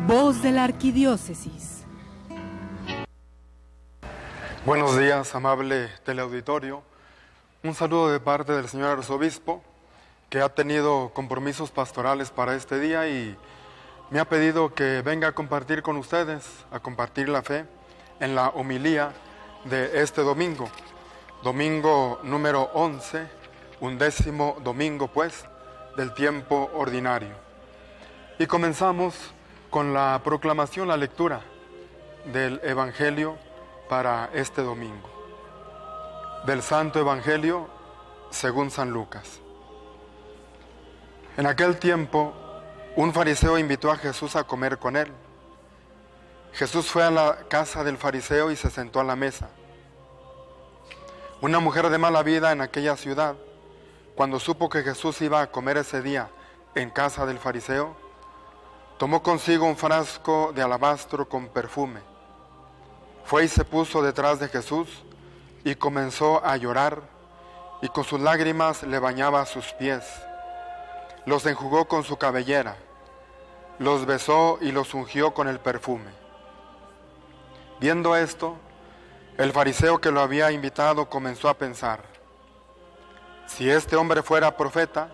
Voz de la Arquidiócesis. Buenos días, amable teleauditorio. Un saludo de parte del señor arzobispo, que ha tenido compromisos pastorales para este día y me ha pedido que venga a compartir con ustedes, a compartir la fe en la homilía de este domingo. Domingo número 11, 11º domingo, pues, del tiempo ordinario. Y comenzamos con la proclamación, la lectura del Evangelio para este domingo. Del Santo Evangelio según San Lucas. En aquel tiempo, un fariseo invitó a Jesús a comer con él. Jesús fue a la casa del fariseo y se sentó a la mesa. Una mujer de mala vida en aquella ciudad, cuando supo que Jesús iba a comer ese día en casa del fariseo, tomó consigo un frasco de alabastro con perfume. Fue y se puso detrás de Jesús y comenzó a llorar, y con sus lágrimas le bañaba sus pies. Los enjugó con su cabellera, los besó y los ungió con el perfume. Viendo esto, el fariseo que lo había invitado comenzó a pensar: si este hombre fuera profeta,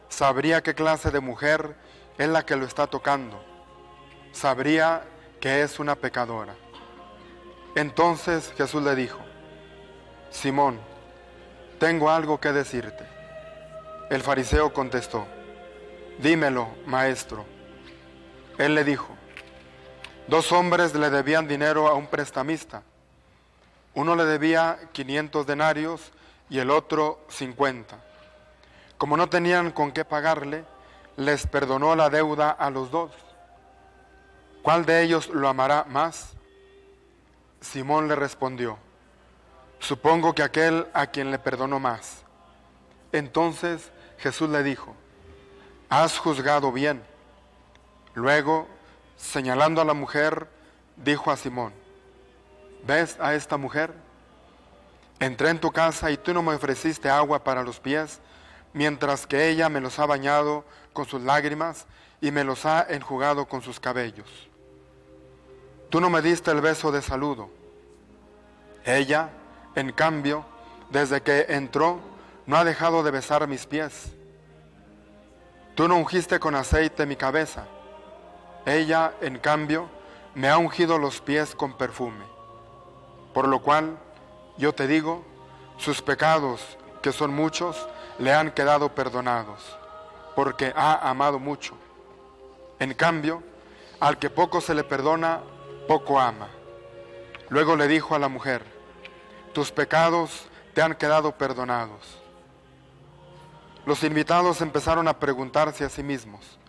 sabría qué clase de mujer es la que lo está tocando, sabría que es una pecadora. Entonces Jesús le dijo: Simón, tengo algo que decirte. El fariseo contestó: dímelo, maestro. Él le dijo: 2 hombres le debían dinero a un prestamista. Uno le debía 500 denarios y el otro 50. Como no tenían con qué pagarle, les perdonó la deuda a los 2. ¿Cuál de ellos lo amará más? Simón le respondió: supongo que aquel a quien le perdonó más. Entonces Jesús le dijo: has juzgado bien. Luego, señalando a la mujer, dijo a Simón: ¿ves a esta mujer? Entré en tu casa y tú no me ofreciste agua para los pies, mientras que ella me los ha bañado con sus lágrimas y me los ha enjugado con sus cabellos. Tú no me diste el beso de saludo. Ella, en cambio, desde que entró, no ha dejado de besar mis pies. Tú no ungiste con aceite mi cabeza. Ella, en cambio, me ha ungido los pies con perfume. Por lo cual, yo te digo, sus pecados, que son muchos, le han quedado perdonados, porque ha amado mucho. En cambio, al que poco se le perdona, poco ama. Luego le dijo a la mujer: tus pecados te han quedado perdonados. Los invitados empezaron a preguntarse a sí mismos: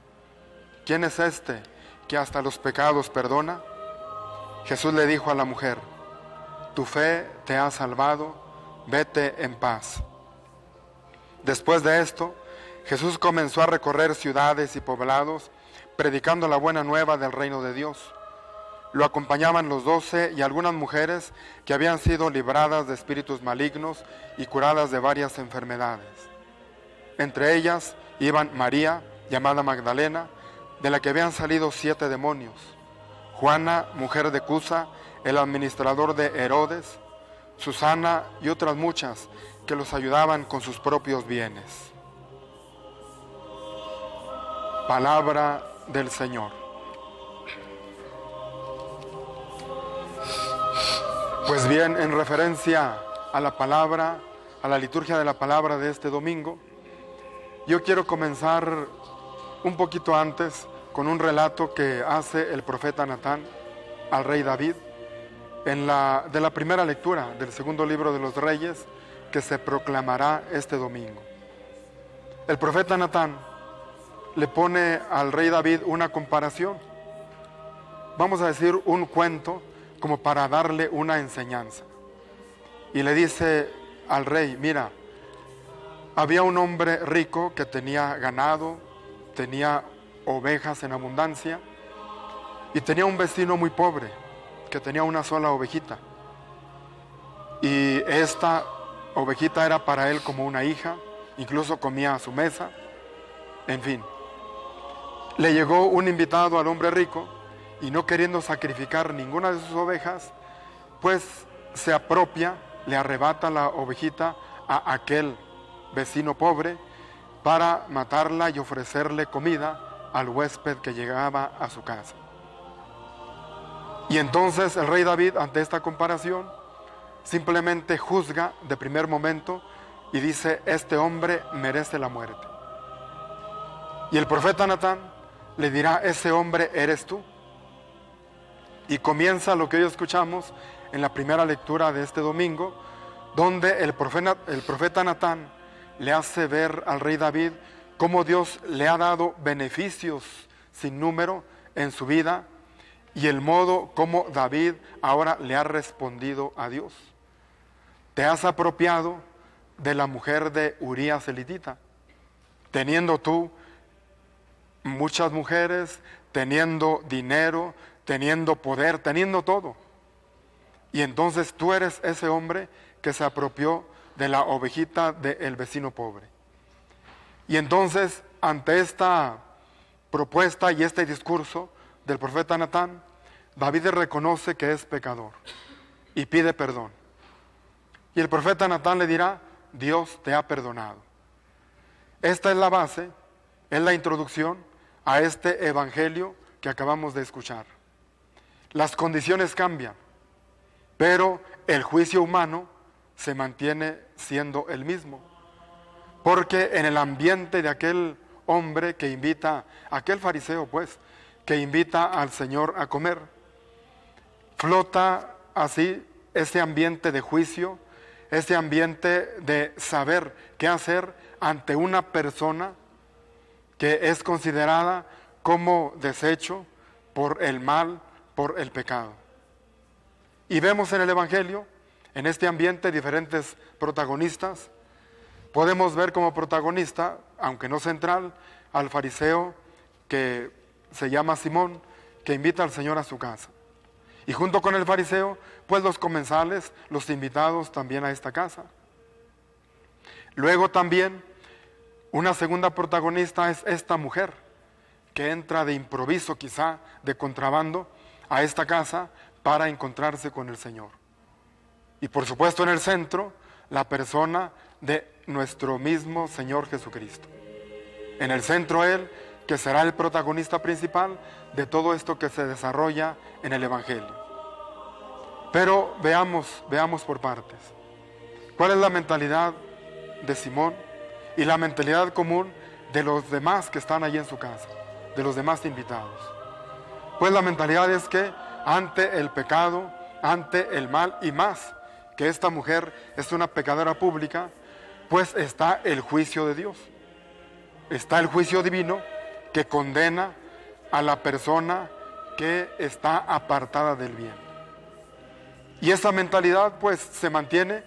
¿quién es este que hasta los pecados perdona? Jesús le dijo a la mujer: tu fe te ha salvado, vete en paz. Después de esto, Jesús comenzó a recorrer ciudades y poblados, predicando la buena nueva del reino de Dios. Lo acompañaban los 12 y algunas mujeres que habían sido libradas de espíritus malignos y curadas de varias enfermedades. Entre ellas iban María, llamada Magdalena, de la que habían salido 7 demonios; Juana, mujer de Cusa, el administrador de Herodes; Susana y otras muchas que los ayudaban con sus propios bienes. Palabra del Señor. Pues bien, en referencia a la palabra, a la liturgia de la palabra de este domingo, yo quiero comenzar un poquito antes con un relato que hace el profeta Natán al rey David de la primera lectura del segundo libro de los Reyes, que se proclamará este domingo. El profeta Natán le pone al rey David una comparación, vamos a decir un cuento, como para darle una enseñanza. Y le dice al rey: mira, había un hombre rico que tenía ganado, tenía ovejas en abundancia, y tenía un vecino muy pobre que tenía una sola ovejita. Y esta ovejita era para él como una hija, incluso comía a su mesa. En fin, le llegó un invitado al hombre rico y no queriendo sacrificar ninguna de sus ovejas, pues se apropia, le arrebata la ovejita a aquel vecino pobre para matarla y ofrecerle comida al huésped que llegaba a su casa. Y entonces el rey David, ante esta comparación, simplemente juzga de primer momento y dice: este hombre merece la muerte. Y el profeta Natán le dirá: ese hombre eres tú. Y comienza lo que hoy escuchamos en la primera lectura de este domingo, donde el profeta Natán le hace ver al rey David cómo Dios le ha dado beneficios sin número en su vida, y el modo como David ahora le ha respondido a Dios. Te has apropiado de la mujer de Urías elitita, teniendo tú muchas mujeres, teniendo dinero, teniendo poder, teniendo todo. Y entonces tú eres ese hombre que se apropió de la ovejita del vecino pobre. Y entonces, ante esta propuesta y este discurso del profeta Natán, David reconoce que es pecador y pide perdón. Y el profeta Natán le dirá: Dios te ha perdonado. Esta es la base, es la introducción a este evangelio que acabamos de escuchar. Las condiciones cambian, pero el juicio humano se mantiene siendo el mismo. Porque en el ambiente de aquel hombre que invita, aquel fariseo pues, que invita al Señor a comer, flota así ese ambiente de juicio, ese ambiente de saber qué hacer ante una persona que es considerada como desecho por el mal, por el pecado. Y vemos en el Evangelio, en este ambiente, diferentes protagonistas. Podemos ver como protagonista, aunque no central, al fariseo que se llama Simón, que invita al Señor a su casa. Y junto con el fariseo, pues los comensales, los invitados también a esta casa. Luego también, una segunda protagonista es esta mujer, que entra de improviso, quizá de contrabando, a esta casa para encontrarse con el Señor. Y por supuesto en el centro, la persona de nuestro mismo Señor Jesucristo. En el centro Él, que será el protagonista principal de todo esto que se desarrolla en el Evangelio. Pero veamos por partes. ¿Cuál es la mentalidad de Simón y la mentalidad común de los demás que están allí en su casa, de los demás invitados? Pues la mentalidad es que ante el pecado, ante el mal, y más que esta mujer es una pecadora pública, pues está el juicio de Dios. Está el juicio divino que condena a la persona que está apartada del bien. Y esa mentalidad pues se mantiene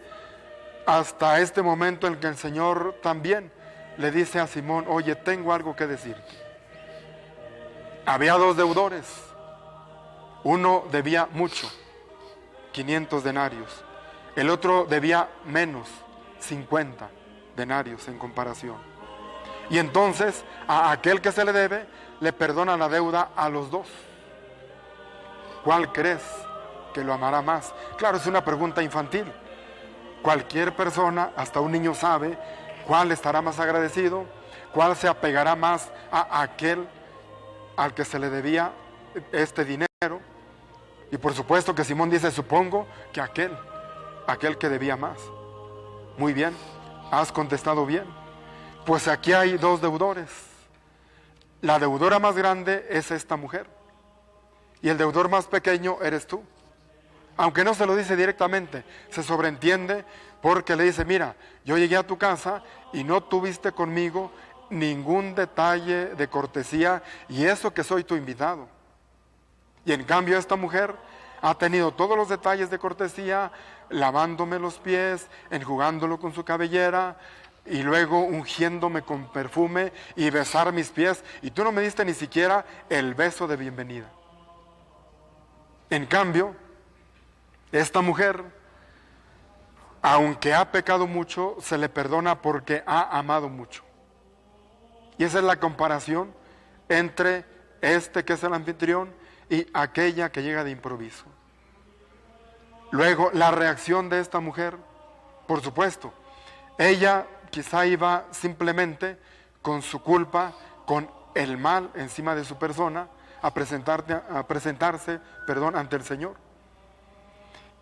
hasta este momento en que el Señor también le dice a Simón: oye, tengo algo que decirte. Había dos deudores. Uno debía mucho, 500 denarios. El otro debía menos, 50 denarios en comparación. Y entonces a aquel que se le debe, le perdona la deuda a los dos. ¿Cuál crees que lo amará más? Claro, es una pregunta infantil. Cualquier persona, hasta un niño, sabe cuál estará más agradecido, cuál se apegará más a aquel al que se le debía este dinero. Y por supuesto que Simón dice: supongo que aquel que debía más. Muy bien, has contestado bien. Pues aquí hay dos deudores. La deudora más grande es esta mujer, y el deudor más pequeño eres tú. Aunque no se lo dice directamente, se sobreentiende, porque le dice: mira, yo llegué a tu casa y no tuviste conmigo ningún detalle de cortesía, y eso que soy tu invitado. Y en cambio esta mujer ha tenido todos los detalles de cortesía, lavándome los pies, enjugándolo con su cabellera, y luego ungiéndome con perfume y besar mis pies, y tú no me diste ni siquiera el beso de bienvenida. En cambio, esta mujer, aunque ha pecado mucho, se le perdona porque ha amado mucho. Y esa es la comparación entre este que es el anfitrión y aquella que llega de improviso. Luego, la reacción de esta mujer, por supuesto, ella quizá iba simplemente con su culpa, con el mal encima de su persona, a presentarse ante el Señor.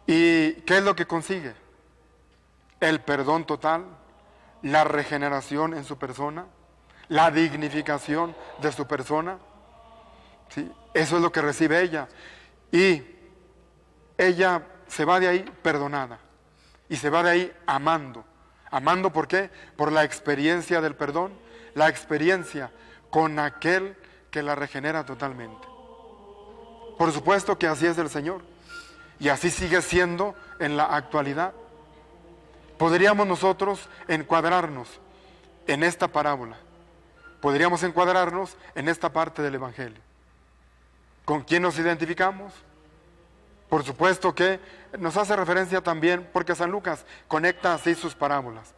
¿Y qué es lo que consigue? El perdón total, la regeneración en su persona, la dignificación de su persona. ¿Sí? Eso es lo que recibe ella. Y ella se va de ahí perdonada. Y se va de ahí amando. Amando, ¿por qué? Por la experiencia del perdón, la experiencia con aquel que la regenera totalmente. Por supuesto que así es el Señor. Y así sigue siendo en la actualidad. Podríamos nosotros encuadrarnos en esta parábola. Podríamos encuadrarnos en esta parte del Evangelio. ¿Con quién nos identificamos? Por supuesto que nos hace referencia también, porque San Lucas conecta así sus parábolas.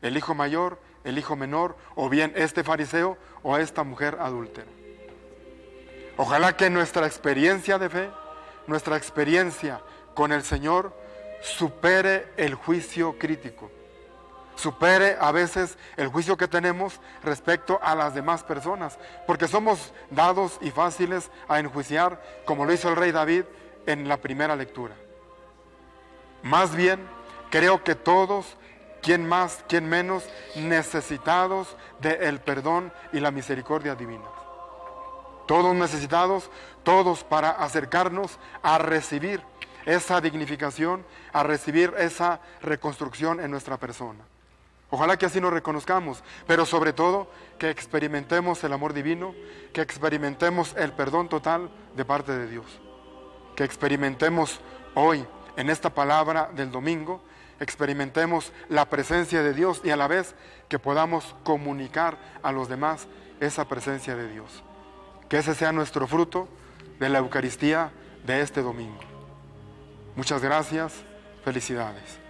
El hijo mayor, el hijo menor, o bien este fariseo o esta mujer adúltera. Ojalá que nuestra experiencia de fe, nuestra experiencia con el Señor, supere el juicio crítico. Supere a veces el juicio que tenemos respecto a las demás personas, porque somos dados y fáciles a enjuiciar, como lo hizo el rey David en la primera lectura. Más bien, creo que todos, quien más, quien menos, necesitados del perdón y la misericordia divina. Todos necesitados, todos para acercarnos a recibir esa dignificación, a recibir esa reconstrucción en nuestra persona. Ojalá que así nos reconozcamos, pero sobre todo que experimentemos el amor divino, que experimentemos el perdón total de parte de Dios. Que experimentemos hoy, en esta palabra del domingo, experimentemos la presencia de Dios y a la vez que podamos comunicar a los demás esa presencia de Dios. Que ese sea nuestro fruto de la Eucaristía de este domingo. Muchas gracias, felicidades.